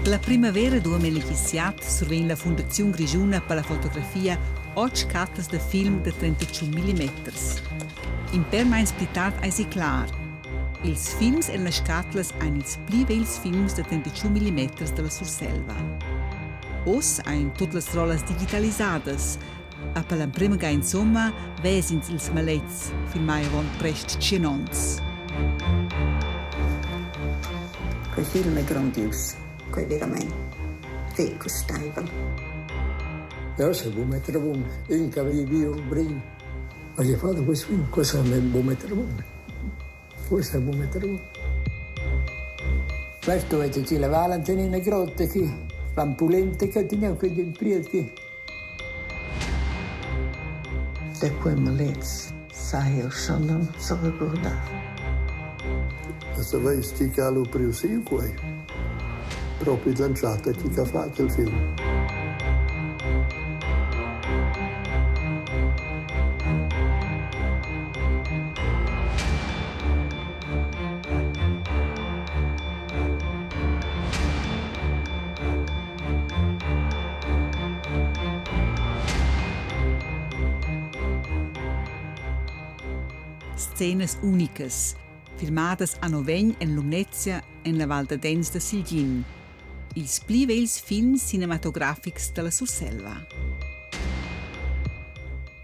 La primavera 2017 survegna la Fondazione Grigiuna per la fotografia 8 cattas de film de 35 mm. In permanent splitat eisi clar. Ils films e le scatlas ein ils pli vels films de 35 mm della Surselva. Os ein tutte las rolas digitalisadas, a per la prima ga insomma vesins ils malets filmai avon prest cienons. Quel film è grandios, quel veramente. Ecco Steivel. Ja, se vuoi mettere buono, in caviglia un brin. Ma gli fatto questo film, cosa vuoi mettere buono? Questo vuoi mettere buono. Questo è c'è la Valentina grotta qui, l'ampulente che teniamo quegli imprieti. Da quei malets, sai, io non so ricordare. Se vai sticalo più sì, poi. Proprio lanciata chi ha fatto il film. Scenes unicas, filmadas a Novegn en Lumnezia en la Val de Dens de Silgin. Ils pli vels films cinematografics de la Surselva.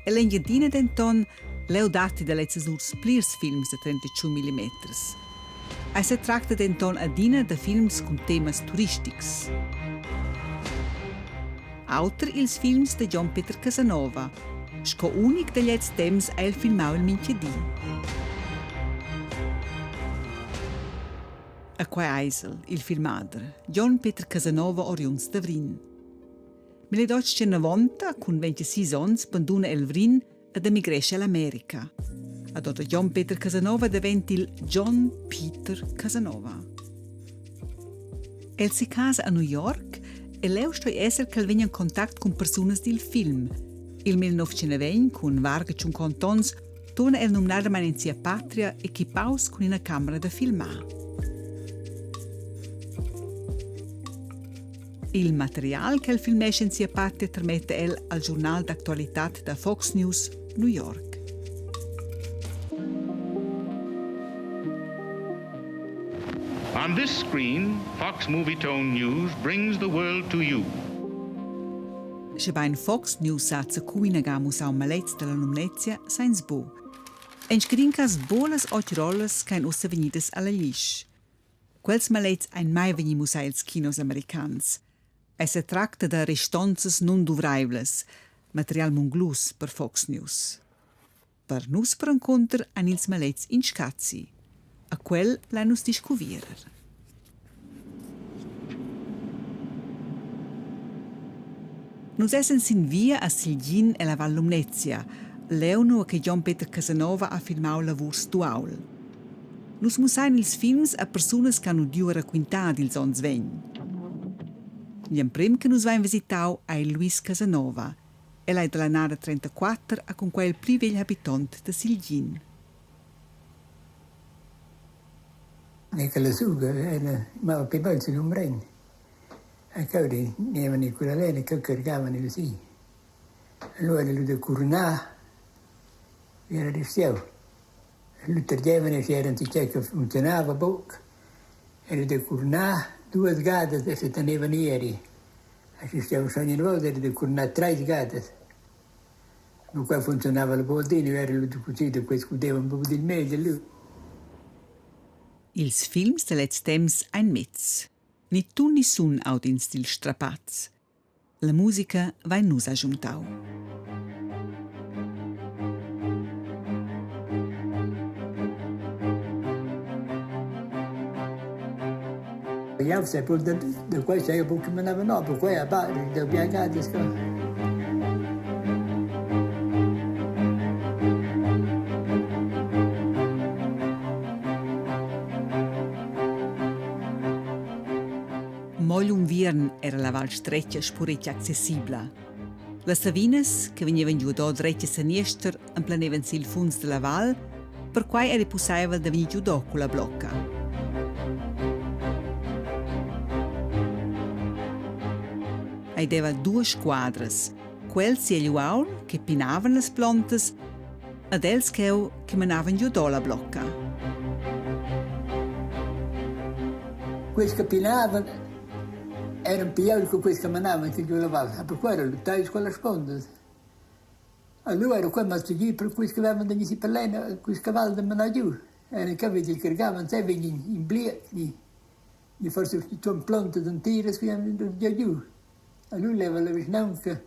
E l'engiadina denton leu dati de letzes urs plirs films de 35 mm. E se tracta denton adina de films con temas turistics. Auter ils films de John Peter Casanova, sco unic de liets temps è il filmau il minchiadin. A quai eisel, il filmader, John Peter Casanova oriuns da Vrin. 1890, con 26 ans, banduna el Vrin ed emigresce all'America. Adota John Peter Casanova diventa il John Peter Casanova. El si casa a New York e leu stoi esser che vegna in contact con personas del film. Il 1920, con varga 50 ans, torna el nominare manenzia patria equipaus con una camera da filmar. Il material che il film esce in sia patria trasmette el al giornal d'actualità da Fox News, New York. On this screen, Fox Movietone News brings the world to you. Se bein Fox News satsa cuina gamus au malets della Lumnezia sains bo. En scrincas bolas och rollas kein ussa venidas alla lisch. Quels malets ein mai venimus als kinos americans. E se tracta da restonzas non duvraivlas, material munglus per Fox News. Per nus per incontr an ils malets in scazzi. A quel la nus discuvirer. Nus essen sin via a Silgin e la Val Lumnezia, leuno che John Peter Casanova ha filmau lavurs duaul. Nus musain ils films a personas che hanno diu racquintad ils ons vegn. Il prim che nus vain visitau è Luis Casanova. El è della nada 34 a con quel pli vegl habitant de Silgin. Nicola Suga, ma per poi non prende. E che venivano quella lei che caricavano così. Allora lui da Curnà era di stiavo. Lui tergevano se erano che funzionava poco. Era da Curnà 2 gates e si tenevano ieri. E ci stiamo ogni volta era da Curnà 3 gates. Ma qua funzionava la boldina, era lui così, da cui scudeva un po' di meglio lui. Ils films de letz temps ein Metz. Ni tu ni sun aut in stil strapaz. La musica va in nus aggiuntau. Io sapevo da questo io che me ne avevo, per cui a parte da piagati scuola. Mogliun viern era la val streccia spureccia accessibla. Le savinas, che venivano giù da dreccia sinister, emplanevano il funs della val, per cui era possibile da venire giù da con la blocca. aveva due squadras. Quel si eluaul che pinavan le plantas ed els che menavan giù la blocca. Questi che pinavano erano più che questi che manavano giù la valle. Per quello lottavano con le sponde. Allora ero qua a seguire per questi che avevano da per lei, questi cavalli da manare giù. E che li caricavano sempre in blieti. Gli forse un planto di un tiro e si giù. Allora leva la vicinanza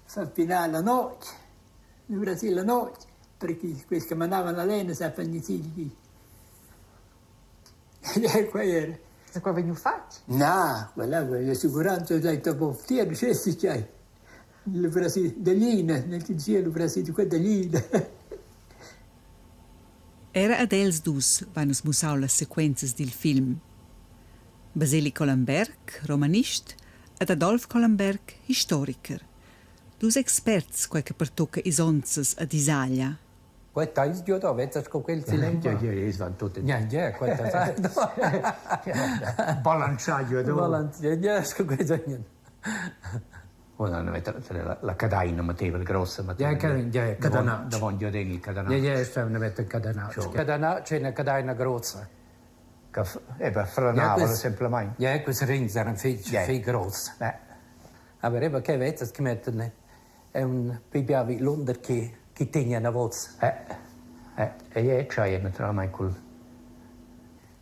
fa pinare la notte. In Brasile la notte. Perché questi che manavano la lena sapevano i figli. E qua era. E qua veniva fatto? No, quella l'assicuranza dai tapofieri, scesi c'hai. Il Brasile, dell'Ina, nel cielo Brasile, qua dell'Ina. Era ad els dus van us musau las sequenzas del film. Basili Colamberg, romanist, ed Adolf Colamberg, historiker. Dus experts quai che pertocca isonzas ad Isaglia. Quai tais giù da vezzas con quel silenzio. Ja, van tutte. Ja, quai tais. Balanciaggio do. Ja, con quei zagnen. Ora non avete la cadaina metteva il grosso Ja, cadana. Davanti a il cadana. Ja, stavano avete cadana. Cadana c'è una cadana grossa. Che frenava semplicemente. Ja, questi rings erano viel gross. Aber che vezzas che mettono è un pibiavi l'under che tiene una voz. E c'è naturalmente quel.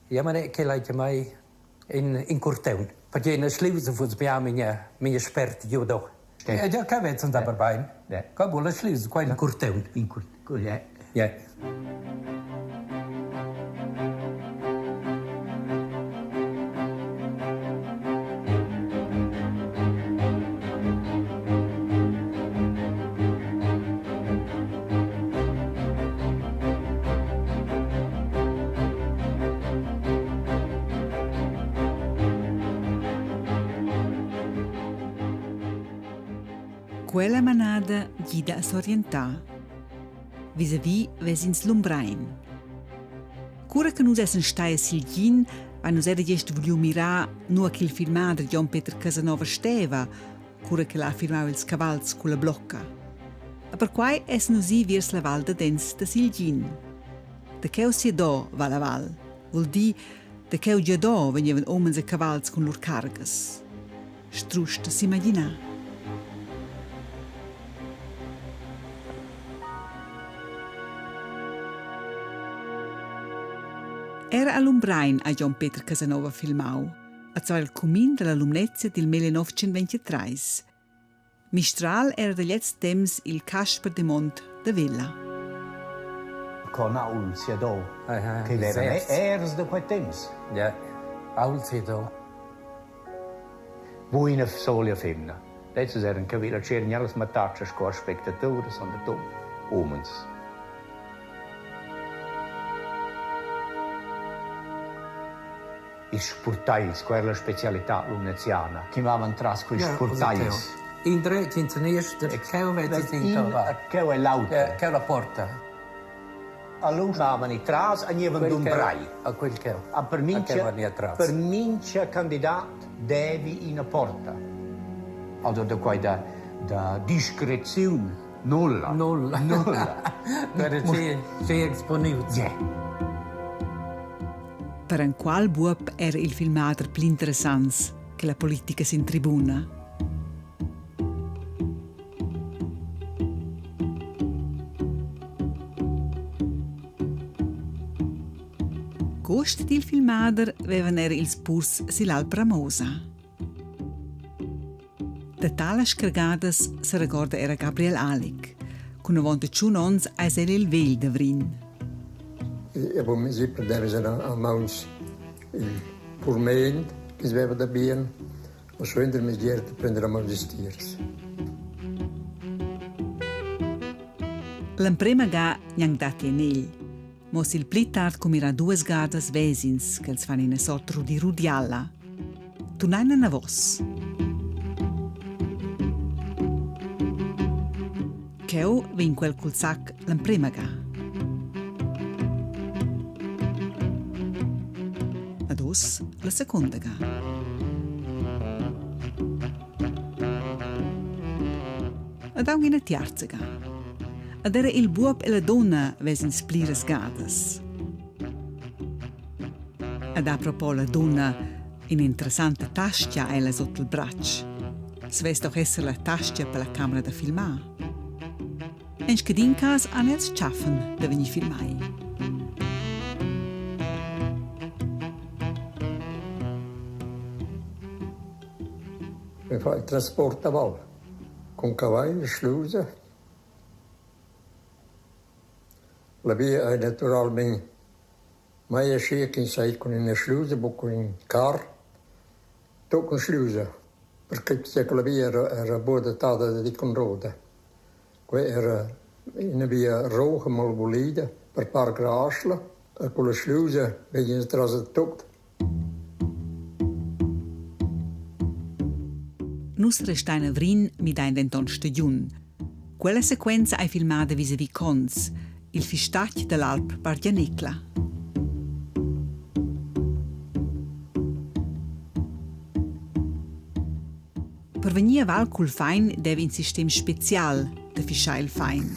Ja, ma che la chiamai in Corteun. Perché in Schlieuze voets bij mijn spert judo. Ja, che vezzas da barbain. Che vuole Schlieuze qua in Corteun. In Corteun, Ja. Quella manada guida a s'orientà. Vis-a-vis vesins Lumbrain. Cura che nus essen stai a Silgin, ma nus era gest vogliu mirar nu a quel filmader John Peter Casanova steva, cura che l'ha filmau ils cavals con la blocca. A per quai essen nus i viers la val de Dens de Silgin. De cheu si do va la val, vuol di de cheu già do venivan omens e cavals con lor cargas. Strust s'immaginar. Era a Lumbrain a John Peter Casanova filmau, a zwar il cumin della Lumnezia del 1923. Mistral era degli etz temps il Casper de Mont de Villa. Con Aul si do, che erano ers de quei temps. Ja, Aul si do. Buina solia femna. Adesso erano che villa c'erano alle matacce scor spettatori, sono da omens. I sportails, quella specialità lumneziana, chiamavano tras quei sportails. In tre, in eerste, che vezzas in tova. Che è l'auto. Che la porta. Allora stavano i tras e avevano un brai. A quel che. A per mince candidato devi in una porta. Allora da qua da discrezione nulla. Per c'è esponuto. Yeah. Per un qual buop era il filmater più interessante che la politica in tribuna. Costi del filmader avevano era ils purs sull'Alp Ramosa. De tale scargadas se ricorda era Gabriel Alic, con 91 anni a il vell de Vrin. E poi mi si perdeva a mans il purment che si aveva da bien, ma suenter mi gerte prendere a mans di stiers. L'emprema ga n'han dati en ell, ma il pli tard comira duas gadas vesins che els fan in sorta di rudialla. Tunaina na vos. Cheu vin quel cul sac l'emprema ga. La seconda ga. ed auch in a tiarza ga. Ed era il buob e la donna vesen splires gadas. Ed a propos la donna in interessante tascia ella sotto il braccio. Svess doch essere la tascia per la camera da filmar. En scadin cas han els schaffen da venir filmai. Vi fa il trasporto a vol, con cavalli, slusa. La via è naturalmente mai scelta in sé con una slusa, ma con un car, tutto con slusa, perché la via era bordatata di conroda. Qui era una via roja, mal volida, per par grasla, e con la slusa vengono trasattute. Nus restaina vrin mi dain denton stagiun. Quella sequenza è filmata vis-à-vis Cons, il fistach dell'Alp Bardianecla. Per venir a val cul fein deve un sistema special de fischar il fein.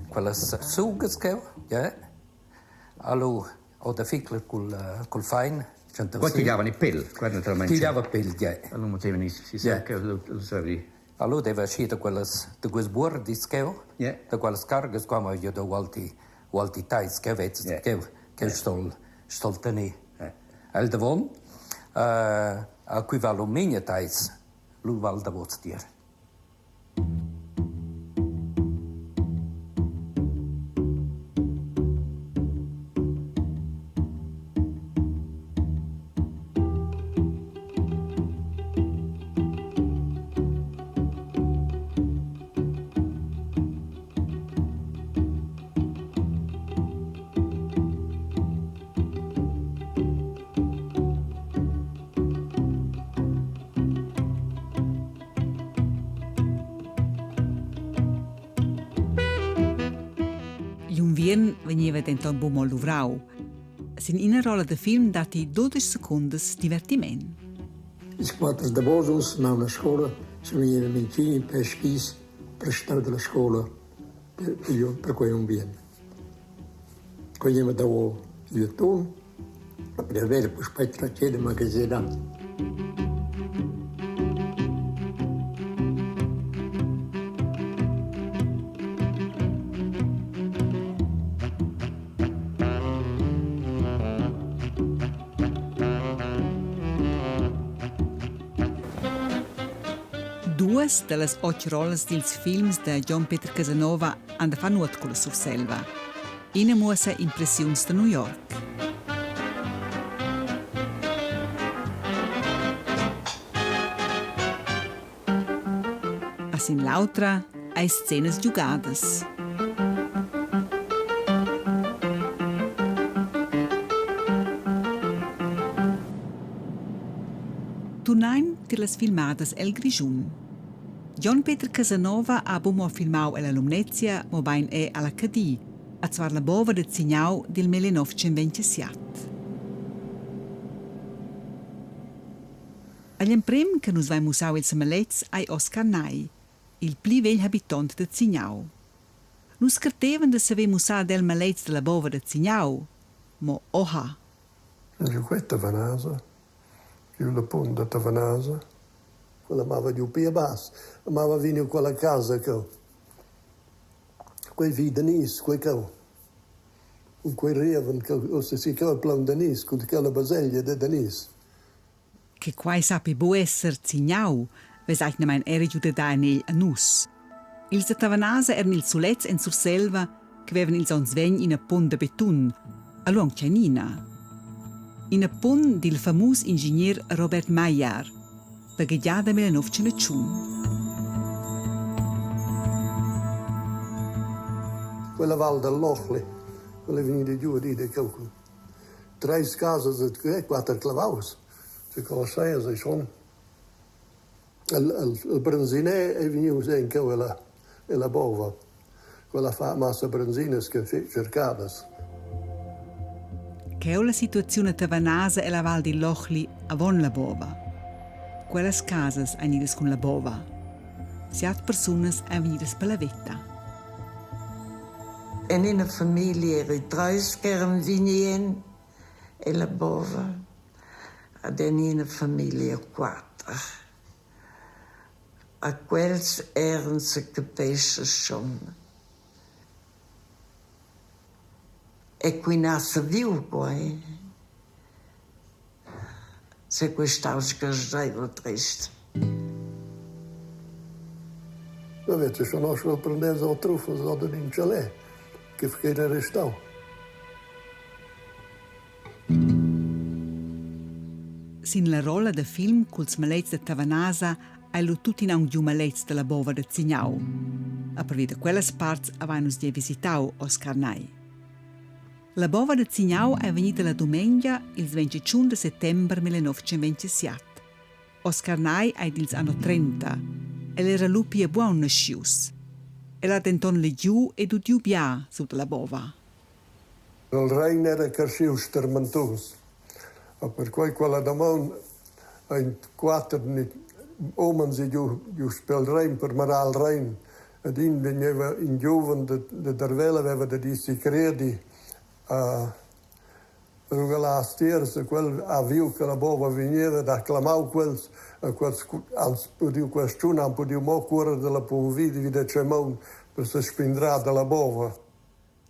Quelles sugas che ja. Allo o da ficler col fein. Qua tiravano i pel, quando Tirava pel, ja. Allora potevano si sa che lo sapevi. Allora deve uscire quelles de quels bordi che da quelles cargas come io da walti tais che vets che stol teni. El devon a qui va lumina tais lu val da vots dir. L'unvien veniva denton bumo luvrau. Sin ina rola de film dati 12 secundes divertiment. I quattro da Bosus, ma una scuola, si venivano in fini peschis per stare della scuola per cui non viene. Quindi mi davo il ton, per avere poi spettro a magazzina. Duas delle 8 rolles dils films de John Peter Casanova han da fa nuot con la Surselva. Ina muossa impressions de New York. A sin l'autra ai scenes giugades. Tunain til las filmadas El Grigiun. John Peter Casanova ha bumo filmau alla Lumnezia, mo bain alla Cadì, a zwar la bova de Zignau del 1927. Agli emprem che nus vai musau il semelets ai Oscar Nai, il pli vegl habitant de Zignau. Nus cartevan de saver musar del melets de la bova de Zignau, mo oha. Giù questa Vanasa, giù la punta da Vanasa, quella mava di Upia Bass, mava vino quella casa che quei vi Denis, quei cau, con quei reven che o se si cau il plan Denis, con quella baseglia de Denis. Che quai sapi bo esser Zignau, vesait ne mein eri giude da nel a nus. Ils de Tavanasa ern il sulets en Surselva, che veven ils ons vegn in a pont de betun, a luong Cianina. In a pont dil famus ingegner Robert Maillard, da ghiada 1901. Quella Val dell'Ochli, quella venuta giù di calcolo. 3 case e 4 clavaus. Se conosceva, se sono. Il benzine è venuto in quella e la bova. Quella fa massa benzina che cercava. Che è la situazione tavanasa e la Val di Lochli avon la bova. quelles casas venidas con la bova. Siat personas venidas per la vetta. En in una famiglia eri 3 che erano venien e la bova. Ed in una famiglia 4. A quels erano se capisce schon. E qui nasce viu poi. Se quest'altro sgradeva triste. Avete se nós wel prendemos ao trufas ou de um chalé que fiquei na restau. Sin la rolla de film culs malets de Tavanasa hai lu tutti in un giu malets de la bova de Zignau. A per via de quelles parts avainus die visitau Oscar Nai. La bova de Zignau è venuta la domenica il 21 de settembre 1927. Oscar Nai è dils anno 30 e l'era lupia buon nascius. E la denton le giù e du diu bia sotto la bova. Il rein era carsiu stermentus. A per quella damon in 4 omens giù spel rein per maral rein. Ed in veniva in giovane de dervela aveva de dissi credi rugala stiers quel aviu che la bova veniva da clamau quels als podiu questun am podiu mo cuore della povidi de cemon per se spindra della bova.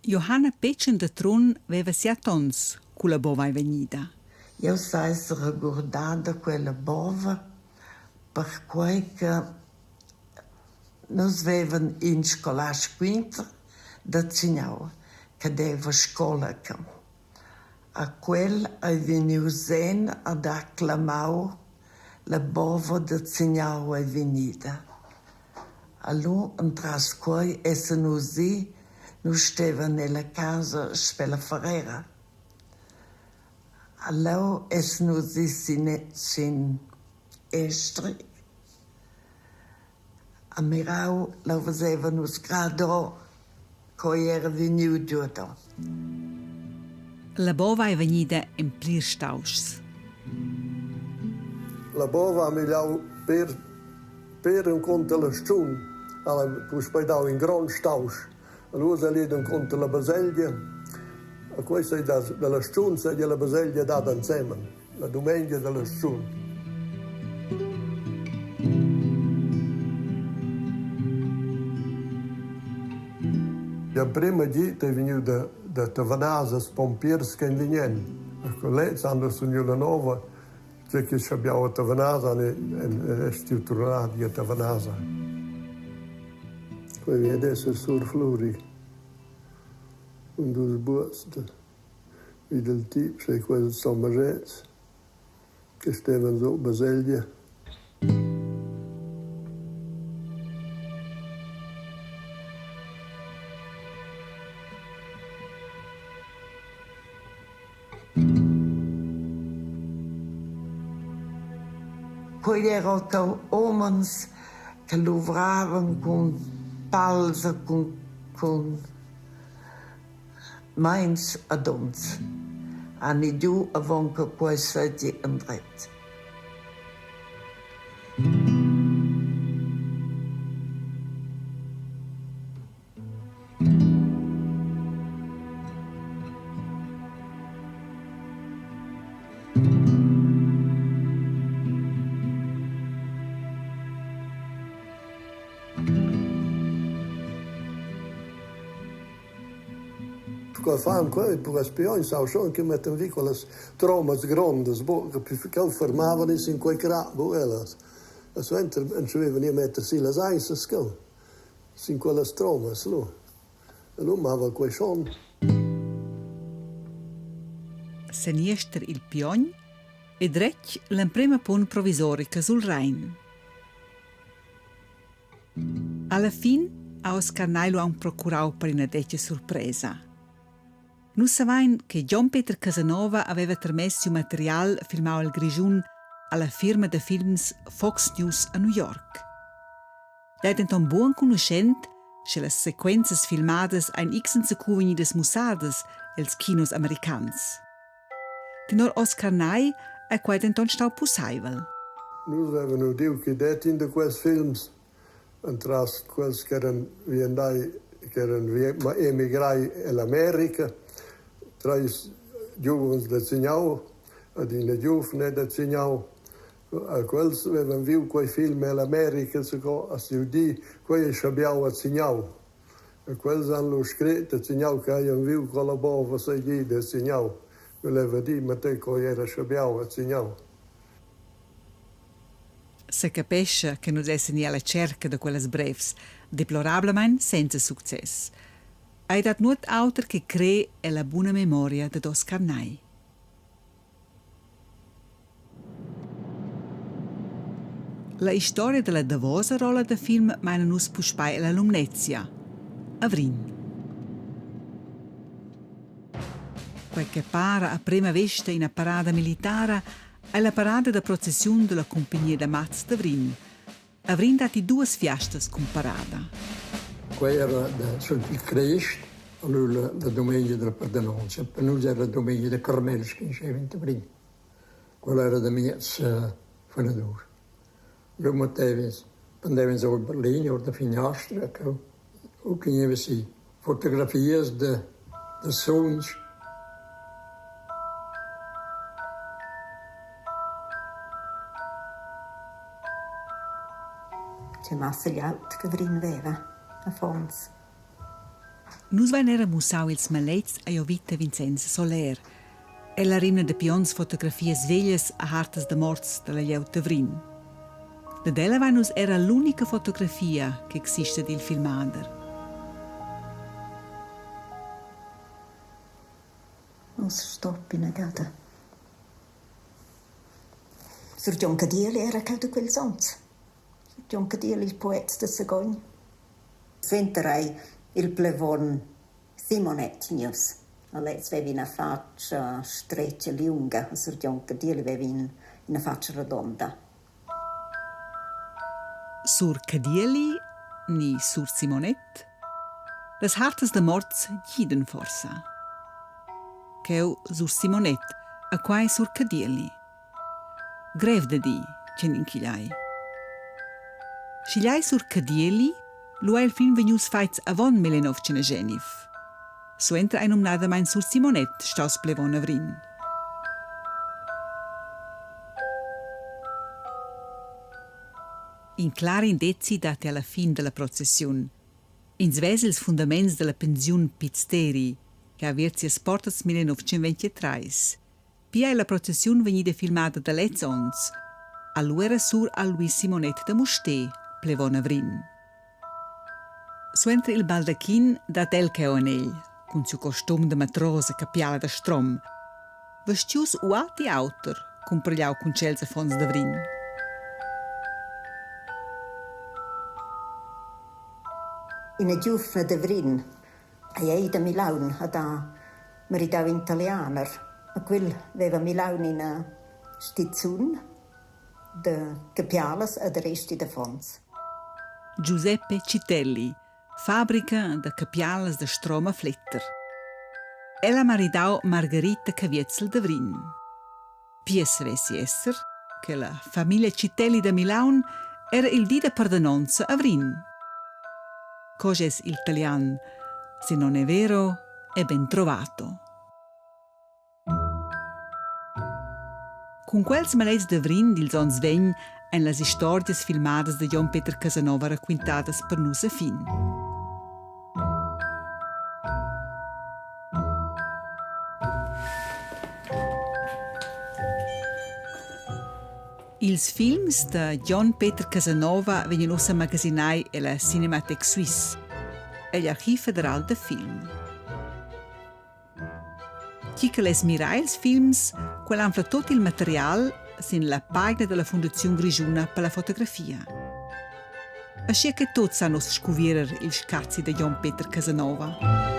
Johanna Petschen de Tron aveva 7 ans cu la bova è venuta. Io sai se ricordata quella bova per cui che noi avevamo in scuola quinta da Zignau che deva scuola che a quel è venuto zen ad acclamare la bova da Zignau è venuta. Allora, in trascoi, e se noi stava nella casa Spella Ferrera. Allora, e se noi sin estri, a mirau, la facevano sgrado, che era venuto da. La bova è venuta in Plierstaus. La bova migliau per un conto la stun, alla puspedau in gran staus. Allora lì un conto la baselgia. A questa della stun se la baselgia data insieme, la domenica della stun. Il primo giorno è venuto da Tavanasa, pompiers che venivano. Ecco, lei hanno sognato la nuova, c'è che abbiamo a Tavanasa e è tornato a Tavanasa. Poi adesso sur Fluri, un due busti, del tipo, c'è quel sommerets, che stavano su Baselgia. Poi erano uomini che lavoravano con palze, con mines ad ons. E giù avevano poi sedere in dritto. Qua fanno quelli per spioni, so schon che mettono lì quelle tromas grandi, che fermavano in quei crabbo elas. E so non ci avevano mettersi le aisas che in quelle tromas lì. E lui aveva quei son. Seniester il piogn e drec l'emprema pon provisorica sul Rhein. Alla fin, a Oscar Nailo han procurau per una deccia sorpresa. Nus savain che John Peter Casanova aveva trasmesso material filmau al Grigiun alla firma de films Fox News a New York. Lei denton buon conoscent che le sequenzas filmadas ein ixen secu venidas mussadas els kinos americans. Tenor Oscar Nai è quai denton stau possibile. Noi avevano detto che detto in questi film, entras quelli che erano emigrati all'America, tra i giovani da Zignau, ed i giovani da Zignau, a quelli avevano visto quei film all'America, a Sudì, quelli abbiamo a Zignau. E quelli hanno scritto a Zignau che hanno visto con la bova sei lì da Zignau. Voleva dire, ma te che era abbiamo a Zignau. Se capisce che noi siamo alla cerca di quelle breves, deplorablemente senza successo. Hai dat nuot autor che cree è la buona memoria di Oscar Nai. La storia della davosa rolla del film meine nus puspai alla Lumnezia, Avrin. Quel che para a prima vista in una parada militare è la parada da processione della compagnia da Mats d'Avrin. Avrin dati due fiestas con parada. Qua era sul Cristo, allora la domenica della Pardonanza, per noi era la domenica della Carmelis che diceva in Avrin. Quella era la mia fondatura. Io andavo zo in Berlino, op de finestra, ook in je fotografie de zoons. C'è massa gli altri che vrinveva, a fons. Nus vain era musau ils malets a Jovita Vincenza Soler. Ella rimna de pions fotografies veglias a hartas de morts de la Jeuta Vrin. De della vanus era l'unica fotografia che esiste del filmader. Non si stoppi negata. Sur John Cadieli era cauda quel sons. Sur John Cadieli, il poeta de Sagogn. Senterei il plevon Simonetnius. Allez avevi una faccia streccia, lunga. Sur John Cadieli avevi una faccia redonda. Sur Cadieli, ni sur Simonet, las hartas de morts giden forsa. Cheu sur Simonet, a quai sur Cadieli. Grev de di, c'en inchigliai. Scigliai sur Cadieli, lu il film venius faits avon 19genif. So entra ein nada mein sur Simonet, staus plevon Avrin. In clari indizi dati alla fin della processione. In svesi ils fundaments della pensione Pizzteri, che avversi as portas 1923. Pia la processione venida filmata da Lezzons, all'uera sur a Luis Simonet de Musté, plevon Avrin. Suentra il baldachin dat el che onegl, con suo costum de matrose capiala da strom, vestius uati autor, con pregliau con cels a fons d'Avrin. In a giufna de Vrin, a ei da Milaun, a da maridau italianer, a quel aveva Milaun in a stizzun de capialas e de resti de fons. Giuseppe Citelli, fabbrica de capialas de Stroma Fletter. Ella maridau Margherita Cavietzel de Vrin. Pies vesi esser che la famiglia Citelli de Milaun era il dì de perdonanza a Vrin. Cos'es italian? Se non è vero, è ben trovato. Con quels malets de Vrin dil zons vegn en las historias filmadas de Jon Peter Casanova racquintadas per nus a fin. Ils films de Jon Peter Casanova vengono usa magazinai e la Cinémathèque Suisse e l'Archiv Federal de Film. Chi che les mira ils films, quell'anfla tot il material sin la pagina della Fondazione Grigiuna per la fotografia. Ascia che tots sanno scouvierer il scazzi de Jon Peter Casanova.